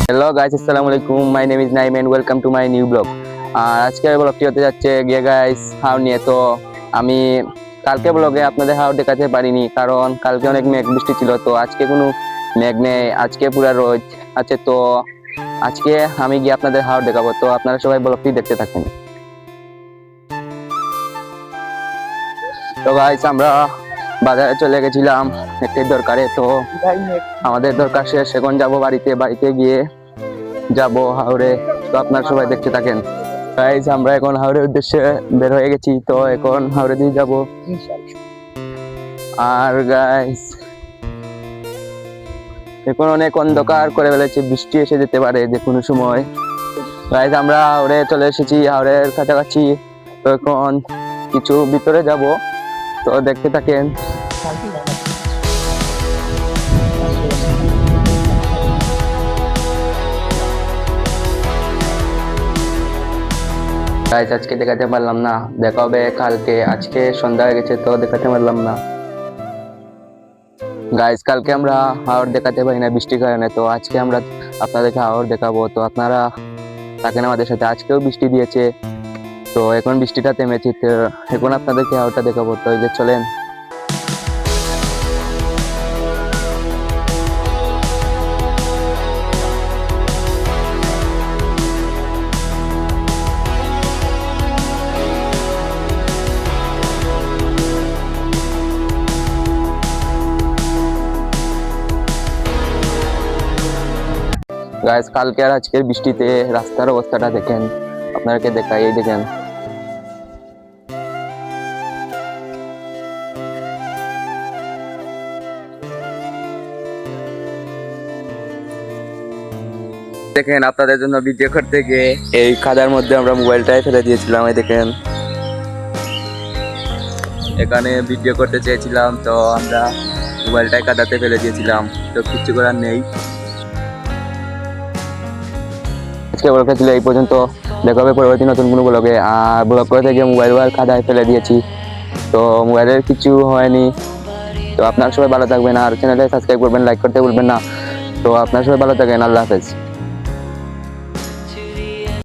Hello guys, আসসালামু আলাইকুম। My name is Naim and welcome to my new blog. আর আজকের ব্লগটি হতে যাচ্ছে গিয়ে গাইস হাওর নিয়ে। তো আমি কালকে ব্লগে আপনাদের হাওর দেখাতে পারিনি, কারণ কালকে অনেক মেঘ বৃষ্টি ছিল। তো আজকে কোনো মেঘ নেই, আজকে পুরো রোদ আছে। তো আজকে আমি গিয়ে আপনাদের হাওর দেখাবো। তো আপনারা সবাই ব্লগটি দেখতে থাকেন। তো গাইস আমরা বাজারে চলে গেছিলাম একটি দরকারে। তো আমাদের দরকার শেষ, এখন যাবো বাড়িতে গিয়ে যাবো হাওড়ে। তো আপনারা সবাই দেখতে থাকেন। গাইস আমরা এখন হাওড়ের উদ্দেশ্যে বের হয়ে গেছি। তো এখন হাওড়ে দিয়ে যাবো। আর গাইস এখন অনেক অন্ধকার করে ফেলেছে, বৃষ্টি এসে যেতে পারে যে কোনো সময়। গাইস আমরা হাওড়ে চলে এসেছি, হাওড়ের কাছাকাছি। তো এখন কিছু ভিতরে যাব, তো দেখতে থাকেন। গাইস আজকে দেখাতে পারলাম না, দেখা হবে কালকে। আজকে সন্ধ্যা হয়ে গেছে তো দেখাতে পারলাম না। গাইস কালকে আমরা হাওড় দেখাতে পারি না বৃষ্টির কারণে, তো আজকে আমরা আপনাদেরকে হাওড় দেখাবো। তো আপনারা থাকেন আমাদের সাথে। আজকেও বৃষ্টি দিয়েছে, তো এখন বৃষ্টিটা থেমেছে। তো এখন আপনাদেরকে হাওড়টা দেখাবো। তো এই যে চলেন। গাইস কালকে আর আজকের বৃষ্টিতে রাস্তার অবস্থাটা দেখেন, আপনাদেরকে দেখাই। এই দেখেন, দেখেন আপনাদের জন্য ভিডিও করতে গিয়ে এই কাদার মধ্যে আমরা মোবাইলটাই ফেলে দিয়েছিলাম। এই দেখেন, এখানে ভিডিও করতে চেয়েছিলাম, তো আমরা মোবাইলটাই কাদাতে ফেলে দিয়েছিলাম। তো কিছু করার নেই। আজকে ব্লগটা ছিল এই পর্যন্ত, দেখা হবে পরবর্তী নতুন কোনো ব্লগে। আর ব্লগ করতে গিয়ে মোবাইল কাদায় ফেলে দিয়েছি, তো মোবাইলের কিছু হয়নি। তো আপনারা সবাই ভালো থাকবেন, আর চ্যানেলে সাবস্ক্রাইব করবেন, লাইক করতে ভুলবেন না। তো আপনারা সবাই ভালো থাকেন, আল্লাহ হাফেজ।